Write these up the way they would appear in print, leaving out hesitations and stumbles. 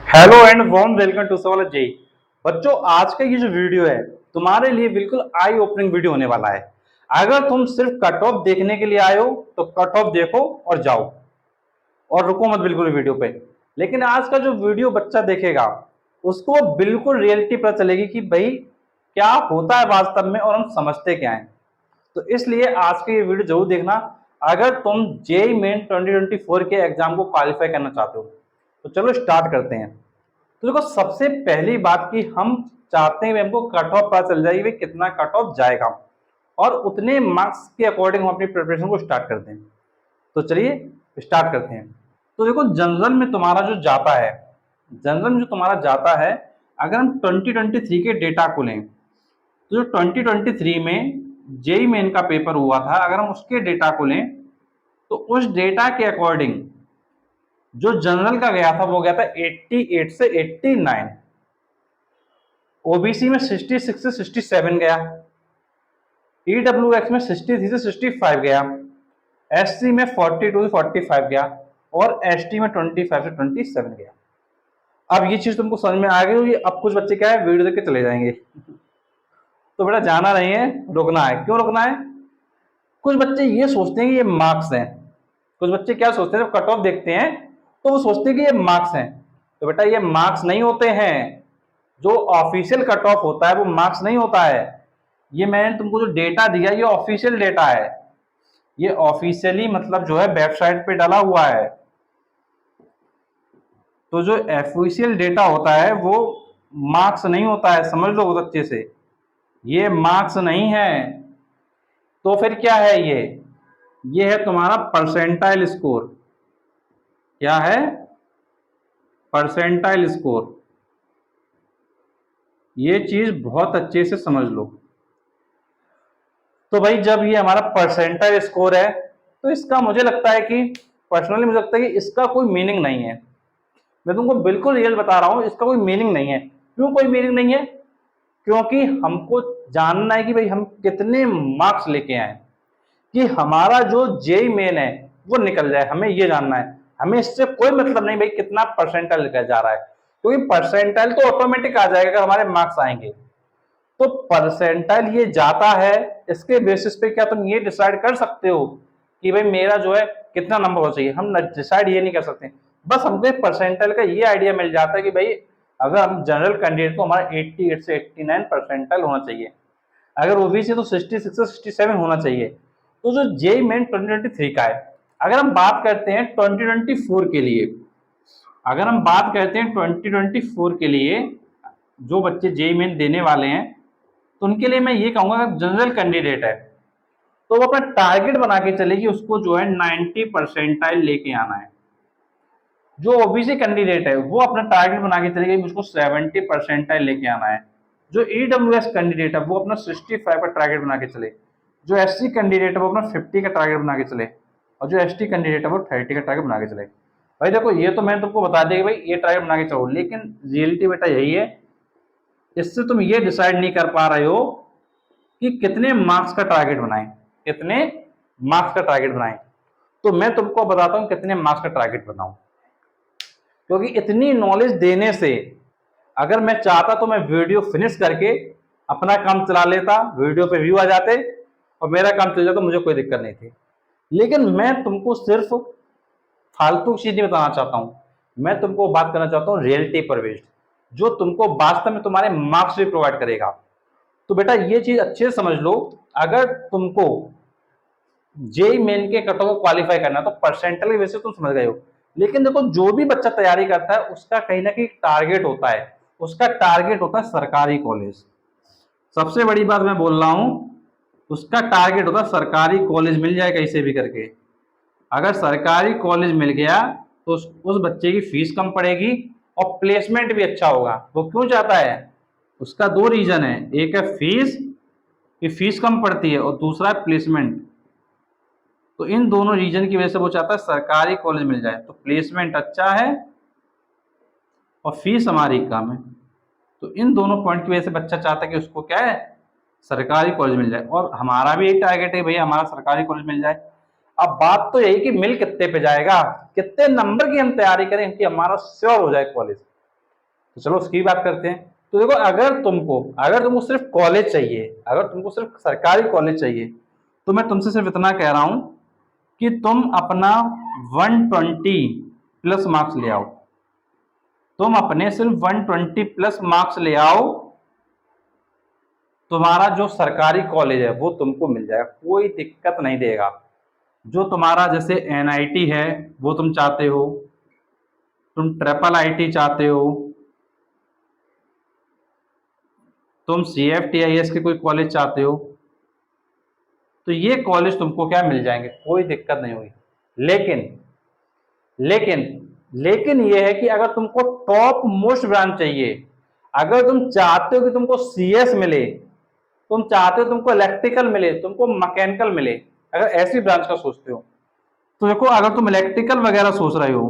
Hello and warm welcome to Sawaal JEE. बच्चों, आज का ये जो वीडियो है तुम्हारे लिए बिल्कुल आई ओपनिंग वीडियो होने वाला है। अगर तुम सिर्फ कट ऑफ देखने के लिए आए हो तो कट ऑफ देखो और जाओ, और रुको मत बिल्कुल वीडियो पे। लेकिन आज का जो वीडियो बच्चा देखेगा उसको बिल्कुल रियलिटी पता चलेगी कि भाई क्या होता है वास्तव में और हम समझते क्या है। तो इसलिए आज के ये वीडियो जरूर देखना अगर तुम जेई मेन 2024 के एग्जाम को क्वालिफाई करना चाहते हो। तो चलो स्टार्ट करते हैं। तो देखो, सबसे पहली बात कि हम चाहते हैं हमको कट ऑफ पता चल जाएगी, कितना कट ऑफ जाएगा और उतने मार्क्स के अकॉर्डिंग हम अपनी प्रिपरेशन को स्टार्ट करते हैं। तो चलिए स्टार्ट करते हैं। तो देखो, जनरल में तुम्हारा जो जाता है, जनरल में जो तुम्हारा जाता है, अगर हम 2023 के डेटा को लें तो जो 2023 में जेई मेन का पेपर हुआ था, अगर हम उसके डेटा को लें तो उस डेटा के अकॉर्डिंग जो जनरल का गया था वो गया था 88 से 89, ओबीसी में 66 से 67 गया, ईडब्ल्यूएक्स में 63 से 65 गया, एससी में 42 से 45 गया और एसटी में 25 से 27 गया। अब ये चीज तुमको समझ में आ गई होगी। अब कुछ बच्चे क्या है, वीडियो देख के चले जाएंगे। तो बेटा जाना नहीं है, रुकना है। क्यों रुकना है? कुछ बच्चे ये सोचते हैं कि ये मार्क्स हैं। कुछ बच्चे क्या सोचते हैं, जब कट ऑफ देखते हैं तो वो सोचते हैं कि ये मार्क्स हैं। तो बेटा ये मार्क्स नहीं होते हैं। जो ऑफिशियल कट ऑफ होता है वो मार्क्स नहीं होता है। ये मैंने तुमको जो डेटा दिया ये ऑफिशियल डेटा है। ये ऑफिशियली मतलब जो है वेबसाइट पे डाला हुआ है। तो जो ऑफिशियल डेटा होता है वो मार्क्स नहीं होता है, समझ लो बहुत अच्छे से। ये मार्क्स नहीं है। तो फिर क्या है ये है तुम्हारा परसेंटाइल स्कोर। क्या है? Percentile score. ये चीज बहुत अच्छे से समझ लो। तो भाई जब ये हमारा परसेंटाइल स्कोर है तो इसका मुझे लगता है कि पर्सनली मुझे लगता है कि इसका कोई मीनिंग नहीं है। मैं तुमको बिल्कुल रियल बता रहा हूं, इसका कोई मीनिंग नहीं है। क्यों कोई मीनिंग नहीं है? क्योंकि हमको जानना है कि भाई हम कितने मार्क्स लेके आए, कि हमारा जो जेई मेन है वो निकल जाए, हमें ये जानना है। हमें इससे कोई मतलब नहीं भाई कितना परसेंटाइल निकल जा रहा है, क्योंकि परसेंटाइल तो ऑटोमेटिक आ जाएगा अगर हमारे मार्क्स आएंगे। तो परसेंटाइल ये जाता है, इसके बेसिस पे क्या तुम ये डिसाइड कर सकते हो कि भाई मेरा जो है कितना नंबर होना चाहिए? हम डिसाइड ये नहीं कर सकते। बस हमको परसेंटाइल का ये आइडिया मिल जाता है कि भाई अगर हम जनरल कैंडिडेट तो हमारा 88 से 89 परसेंटाइल होना चाहिए, अगर ओबीसी तो 66 से 67 होना चाहिए। तो जो जेई मेन 2023 का है, अगर हम बात करते हैं 2024 के लिए, अगर हम बात करते हैं 2024 के लिए जो बच्चे जेई मेन देने वाले हैं, तो उनके लिए मैं ये कहूंगा अगर जनरल कैंडिडेट है तो वो अपना टारगेट बना के चले कि उसको जो है 90 परसेंटाइल लेके आना है। जो ओबीसी कैंडिडेट है वो अपना टारगेट बना के चले कि मुझको 70 परसेंटाइल लेके आना है। जो ईडब्ल्यूएस कैंडिडेट है वो अपना 65 का टारगेट बना के चले। जो एससी कैंडिडेट है वो अपना 50 का टारगेट बना के चले, और जो एसटी कैंडिडेट है वो 30 का टारगेट बना के चले। भाई देखो, ये तो मैंने तुमको बता दिया कि भाई ये टारगेट बना के चलो, लेकिन रियलिटी बेटा यही है, इससे तुम ये डिसाइड नहीं कर पा रहे हो कि कितने मार्क्स का टारगेट बनाएं, कितने मार्क्स का टारगेट बनाएं। तो मैं तुमको बताता हूं कितने मार्क्स का टारगेट बनाऊं, क्योंकि इतनी नॉलेज देने से अगर मैं चाहता तो मैं वीडियो फिनिश करके अपना काम चला लेता, वीडियो पे व्यू आ जाते और मेरा काम चल जाता, मुझे कोई दिक्कत नहीं थी। लेकिन मैं तुमको सिर्फ फालतू चीज नहीं बताना चाहता हूं, मैं तुमको बात करना चाहता हूं रियलिटी पर बेस्ड, जो तुमको वास्तव में तुम्हारे मार्क्स भी प्रोवाइड करेगा। तो बेटा ये चीज अच्छे से समझ लो, अगर तुमको जेई मेन के कट ऑफ को क्वालिफाई करना तो परसेंटाइल की वजह तुम समझ गए हो। लेकिन देखो, जो भी बच्चा तैयारी करता है उसका कहीं ना कहीं टारगेट होता है, उसका टारगेट होता है सरकारी कॉलेज। सबसे बड़ी बात मैं बोल रहा हूं, उसका टारगेट होता है सरकारी कॉलेज मिल जाए कैसे भी करके। अगर सरकारी कॉलेज मिल गया तो उस बच्चे की फीस कम पड़ेगी और प्लेसमेंट भी अच्छा होगा। वो क्यों चाहता है? उसका दो रीजन है, एक है फीस कि फीस कम पड़ती है और दूसरा है प्लेसमेंट। तो इन दोनों रीजन की वजह से वो चाहता है सरकारी कॉलेज मिल जाए, तो प्लेसमेंट अच्छा है और फीस हमारी कम है। तो इन दोनों पॉइंट की वजह से बच्चा चाहता है कि उसको क्या है, सरकारी कॉलेज मिल जाए। और हमारा भी एक टारगेट है भैया, हमारा सरकारी कॉलेज मिल जाए। अब बात तो यही कि मिल कितने पे जाएगा, कितने नंबर की हम तैयारी करें कि हमारा श्योर हो जाए कॉलेज। तो चलो उसकी बात करते हैं। तो देखो, अगर तुमको सिर्फ कॉलेज चाहिए, अगर तुमको सिर्फ सरकारी कॉलेज चाहिए, तो मैं तुमसे सिर्फ इतना कह रहा हूं कि तुम अपना 120 प्लस मार्क्स ले आओ। तुम अपने सिर्फ 120 प्लस मार्क्स ले आओ, तुम्हारा जो सरकारी कॉलेज है वो तुमको मिल जाएगा, कोई दिक्कत नहीं देगा। जो तुम्हारा जैसे एनआईटी है वो तुम चाहते हो, तुम ट्रिपल आईटी चाहते हो, तुम सीएफटीआईएस के कोई कॉलेज चाहते हो, तो ये कॉलेज तुमको क्या मिल जाएंगे, कोई दिक्कत नहीं होगी। लेकिन लेकिन लेकिन ये है कि अगर तुमको टॉप मोस्ट ब्रांच चाहिए, अगर तुम चाहते हो कि तुमको सीएस मिले, तुम चाहते हो तुमको इलेक्ट्रिकल मिले, तुमको मैकेनिकल मिले, अगर ऐसी ब्रांच का सोचते हो, तो देखो, अगर तुम इलेक्ट्रिकल वगैरह सोच रहे हो,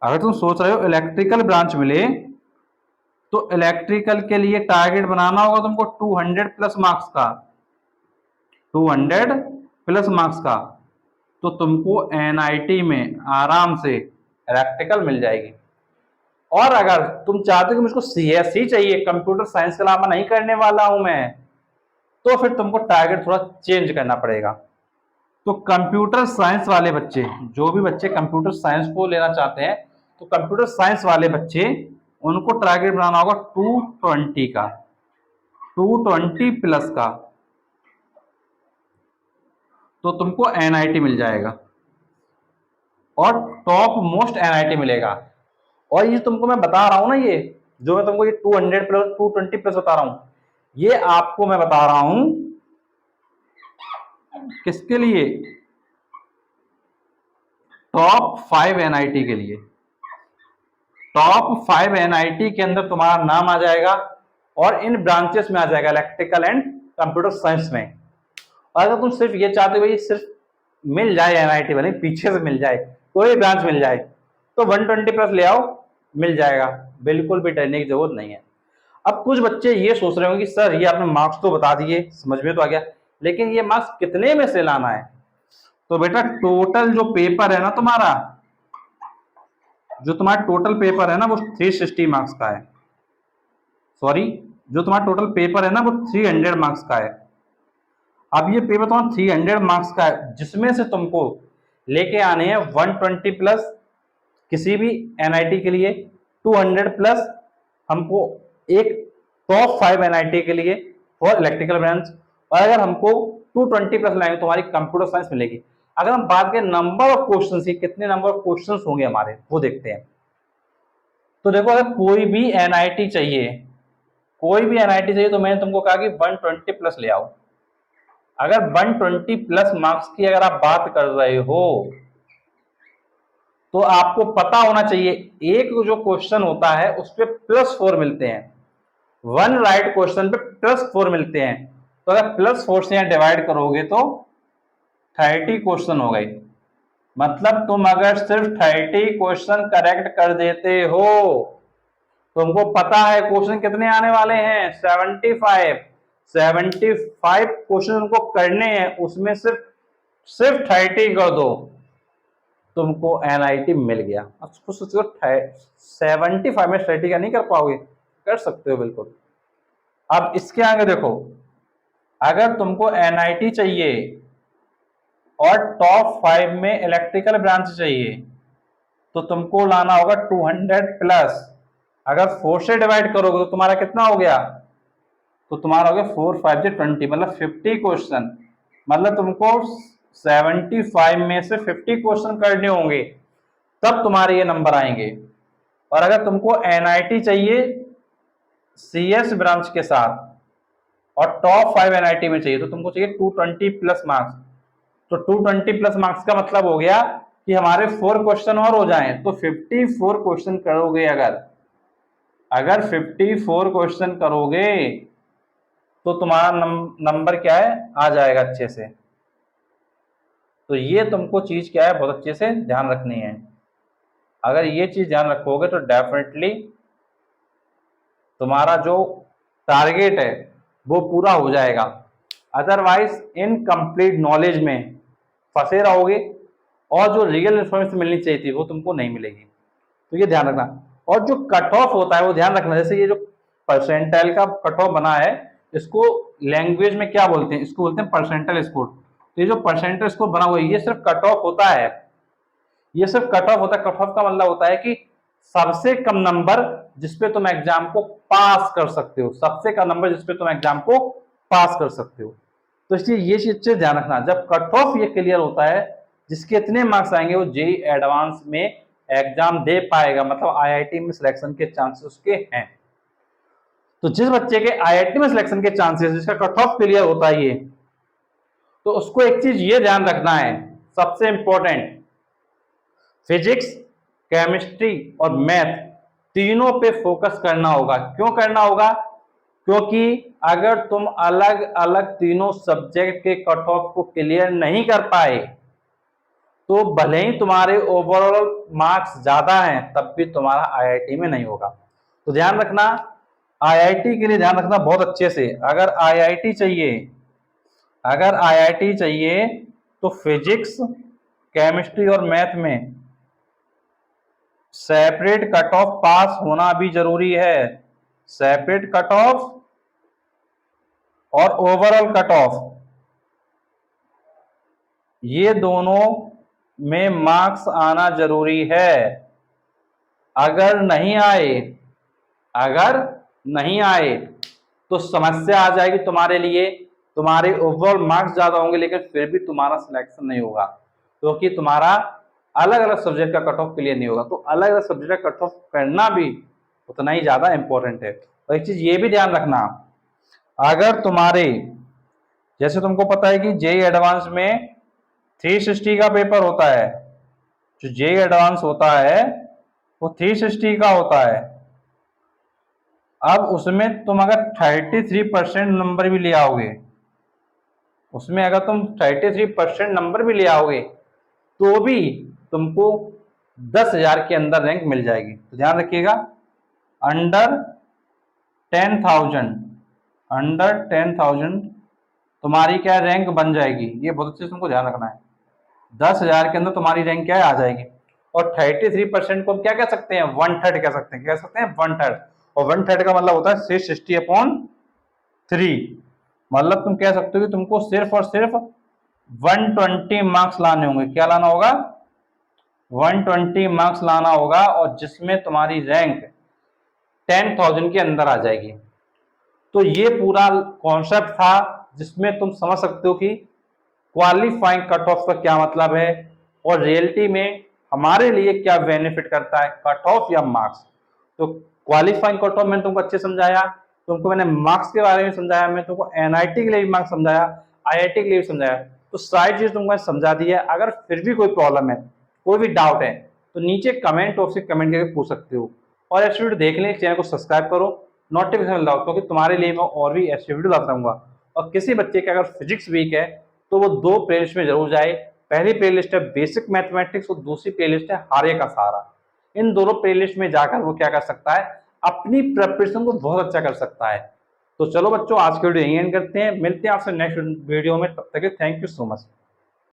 अगर तुम सोच रहे हो इलेक्ट्रिकल ब्रांच मिले, तो इलेक्ट्रिकल के लिए टारगेट बनाना होगा तुमको 200 प्लस मार्क्स का, 200 प्लस मार्क्स का। तो तुमको एनआईटी में आराम से इलेक्ट्रिकल मिल जाएगी। और अगर तुम चाहते हो कि मुझको सीएस ही चाहिए, कंप्यूटर साइंस के अलावा नहीं करने वाला हूं मैं, तो फिर तुमको टारगेट थोड़ा चेंज करना पड़ेगा। तो कंप्यूटर साइंस वाले बच्चे, जो भी बच्चे कंप्यूटर साइंस को लेना चाहते हैं, तो कंप्यूटर साइंस वाले बच्चे, उनको टारगेट बनाना होगा 220 का, 220 प्लस का, तो तुमको एनआईटी मिल जाएगा और टॉप मोस्ट एनआईटी मिलेगा। और ये तुमको मैं बता रहा हूं ना, ये जो मैं तुमको ये 200 प्लस 220 प्लस बता रहा हूं, ये आपको मैं बता रहा हूं किसके लिए, टॉप 5 एनआईटी के लिए। टॉप 5 एनआईटी के अंदर तुम्हारा नाम आ जाएगा और इन ब्रांचेस में आ जाएगा, इलेक्ट्रिकल एंड कंप्यूटर साइंस में। और अगर तुम सिर्फ ये चाहते हो भाई सिर्फ मिल जाए एनआईटी वाले, पीछे से मिल जाए, कोई ब्रांच मिल जाए, तो 120 प्लस ले आओ, मिल जाएगा, बिल्कुल भी डरने की जरूरत नहीं है। अब कुछ बच्चे ये सोच रहे होंगे कि सर ये आपने मार्क्स तो बता दिए, समझ में तो आ गया, लेकिन ये मार्क्स कितने में से लाना है। तो बेटा, टोटल जो पेपर है ना तुम्हारा, जो तुम्हारा टोटल पेपर है ना वो 360 मार्क्स का है। सॉरी, जो तुम्हारा टोटल पेपर है ना वो 300 मार्क्स का है। अब ये पेपर तुम्हारा 300 मार्क्स का है, जिसमें से तुमको लेके आने हैं 120 प्लस किसी भी एनआईटी के लिए, 200 प्लस हमको एक टॉप 5 एनआईटी के लिए फॉर इलेक्ट्रिकल ब्रांच, और अगर हमको 220 प्लस लाएंगे तो हमारी कंप्यूटर साइंस मिलेगी। अगर हम बात करें नंबर ऑफ क्वेश्चन की, कितने नंबर ऑफ क्वेश्चन होंगे हमारे, वो देखते हैं। तो देखो, अगर कोई भी एनआईटी चाहिए, कोई भी एनआईटी चाहिए, तो मैंने तुमको कहा कि 120 प्लस ले आओ। अगर 120 प्लस मार्क्स की अगर आप बात कर रहे हो, तो आपको पता होना चाहिए एक जो क्वेश्चन होता है उस पर +4 मिलते हैं, वन राइट क्वेश्चन पे +4 मिलते हैं। तो अगर +4 से यहां डिवाइड करोगे तो 30 क्वेश्चन हो गए। मतलब तुम अगर सिर्फ 30 क्वेश्चन करेक्ट कर देते हो, तुमको पता है क्वेश्चन कितने आने वाले हैं, 75, 75 क्वेश्चन उनको करने हैं, उसमें सिर्फ सिर्फ 30 कर दो, तुमको एनआईटी मिल गया। अब सोचो 75 में 30 का नहीं कर पाओगे, कर सकते हो बिल्कुल। अब इसके आगे देखो, अगर तुमको एनआईटी चाहिए और टॉप 5 में इलेक्ट्रिकल ब्रांच चाहिए, तो तुमको लाना होगा 200 प्लस। अगर 4 से डिवाइड करोगे तो तुम्हारा कितना हो गया, तो तुम्हारा हो गया 4 5 से 20, मतलब 50 क्वेश्चन। मतलब तुमको 75 में से 50 क्वेश्चन करने होंगे, तब तुम्हारे ये नंबर आएंगे। और अगर तुमको एनआईटी चाहिए सीएस ब्रांच के साथ और टॉप 5 एनआईटी में चाहिए, तो तुमको चाहिए 220 प्लस मार्क्स। तो 220 प्लस मार्क्स का मतलब हो गया कि हमारे 4 क्वेश्चन और हो जाएं, तो 54 क्वेश्चन करोगे, अगर 54 क्वेश्चन करोगे तो तुम्हारा नंबर क्या है, आ जाएगा अच्छे से। तो ये तुमको चीज क्या है, बहुत अच्छे से ध्यान रखनी है। अगर ये चीज ध्यान रखोगे तो डेफिनेटली तुम्हारा जो टारगेट है वो पूरा हो जाएगा। अदरवाइज इनकम्प्लीट नॉलेज में फंसे रहोगे और जो रियल इन्फॉर्मेशन मिलनी चाहिए थी वो तुमको नहीं मिलेगी। तो ये ध्यान रखना। और जो कट ऑफ होता है वो ध्यान रखना, जैसे ये जो परसेंटाइल का कट ऑफ बना है, इसको लैंग्वेज में क्या बोलते हैं, इसको बोलते हैं परसेंटाइल स्कोर। तो ये जो परसेंटाइल स्कोर बना हुआ है ये सिर्फ कट ऑफ होता है, ये सिर्फ कट ऑफ होता है। कट ऑफ का मतलब होता है कि सबसे कम नंबर जिसपे तुम एग्जाम को पास कर सकते हो, सबसे कम नंबर जिसपे तुम एग्जाम को पास कर सकते हो। तो इसलिए ये चीज ध्यान रखना, जब कट ऑफ ये क्लियर होता है, जिसके इतने मार्क्स आएंगे वो जेईई एडवांस में एग्जाम दे पाएगा, मतलब आईआईटी में सिलेक्शन के चांसेस उसके हैं। तो जिस बच्चे के आईआईटी में सिलेक्शन के चांसेस, जिसका कट ऑफ क्लियर होता है ये, तो उसको एक चीज ये ध्यान रखना है, सबसे इंपॉर्टेंट, फिजिक्स, केमिस्ट्री और मैथ तीनों पे फोकस करना होगा। क्यों करना होगा? क्योंकि अगर तुम अलग अलग तीनों सब्जेक्ट के कट ऑफ को क्लियर नहीं कर पाए, तो भले ही तुम्हारे ओवरऑल मार्क्स ज्यादा हैं, तब भी तुम्हारा आईआईटी में नहीं होगा। तो ध्यान रखना, आईआईटी के लिए ध्यान रखना बहुत अच्छे से। अगर आईआईटी चाहिए, अगर आईआईटी चाहिए तो फिजिक्स, केमिस्ट्री और मैथ में सेपरेट कट ऑफ पास होना भी जरूरी है। सेपरेट कट ऑफ और ओवरऑल कट ऑफ, ये दोनों में मार्क्स आना जरूरी है। अगर नहीं आए, अगर नहीं आए तो समस्या आ जाएगी तुम्हारे लिए। तुम्हारे ओवरऑल मार्क्स ज्यादा होंगे लेकिन फिर भी तुम्हारा सिलेक्शन नहीं होगा, क्योंकि तुम्हारा अलग अलग सब्जेक्ट का कट ऑफ क्लियर नहीं होगा। तो अलग अलग सब्जेक्ट का कट ऑफ करना भी उतना ही ज्यादा इंपॉर्टेंट है। और एक चीज ये भी ध्यान रखना, अगर तुम्हारे, जैसे तुमको पता है कि जेईई एडवांस में 360 का पेपर होता है, जो जेईई एडवांस होता है वो 360 का होता है। अब उसमें तुम अगर 33% नंबर भी ले आओगे, उसमें अगर तुम 33% नंबर भी ले आओगे तो भी तुमको 10,000 के अंदर रैंक मिल जाएगी। तो ध्यान रखिएगा, अंडर 10,000, अंडर 10,000 तुम्हारी क्या रैंक बन जाएगी, ये बहुत अच्छे से तुमको ध्यान रखना है। 10,000 के अंदर तुम्हारी रैंक क्या आ जाएगी। और 33% को हम क्या कह सकते हैं, 1/3 कह सकते हैं, कह सकते हैं 1/3। और 1/3 का मतलब होता है 660/3। मतलब तुम कह सकते हो कि तुमको सिर्फ और सिर्फ 120 मार्क्स लाने होंगे। क्या लाना होगा? 120 मार्क्स लाना होगा, और जिसमें तुम्हारी रैंक 10,000 के अंदर आ जाएगी। तो ये पूरा कॉन्सेप्ट था, जिसमें तुम समझ सकते हो कि क्वालिफाइंग कट ऑफ का क्या मतलब है और रियलिटी में हमारे लिए क्या बेनिफिट करता है, कट ऑफ या मार्क्स। तो क्वालिफाइंग कट ऑफ मैंने तुमको अच्छे समझाया, तुमको मैंने मार्क्स के बारे में समझाया, मैं तुमको एनआईटी के लिए भी मार्क्स समझाया, आईआईटी के लिए भी समझाया। तो सारी चीज तुमको समझा दी है। अगर फिर भी कोई प्रॉब्लम है, कोई भी डाउट है, तो नीचे कमेंट बॉक्स से कमेंट करके पूछ सकते हो। और ऐसे वीडियो देखने चैनल को सब्सक्राइब करो, नोटिफिकेशन लाओ, क्योंकि तुम्हारे लिए मैं और भी ऐसे वीडियो लाता रहूंगा। और किसी बच्चे का अगर फिजिक्स वीक है तो वो 2 प्लेलिस्ट में जरूर जाए। पहली प्लेलिस्ट है बेसिक मैथमेटिक्स और दूसरी प्लेलिस्ट है हारे का सहारा। इन दोनों प्लेलिस्ट में जाकर वो क्या कर सकता है, अपनी प्रिपरेशन को बहुत अच्छा कर सकता है। तो चलो बच्चों, आज के वीडियो यहीं एंड करते हैं, मिलते हैं आपसे नेक्स्ट वीडियो में। तब तक के थैंक यू सो मच।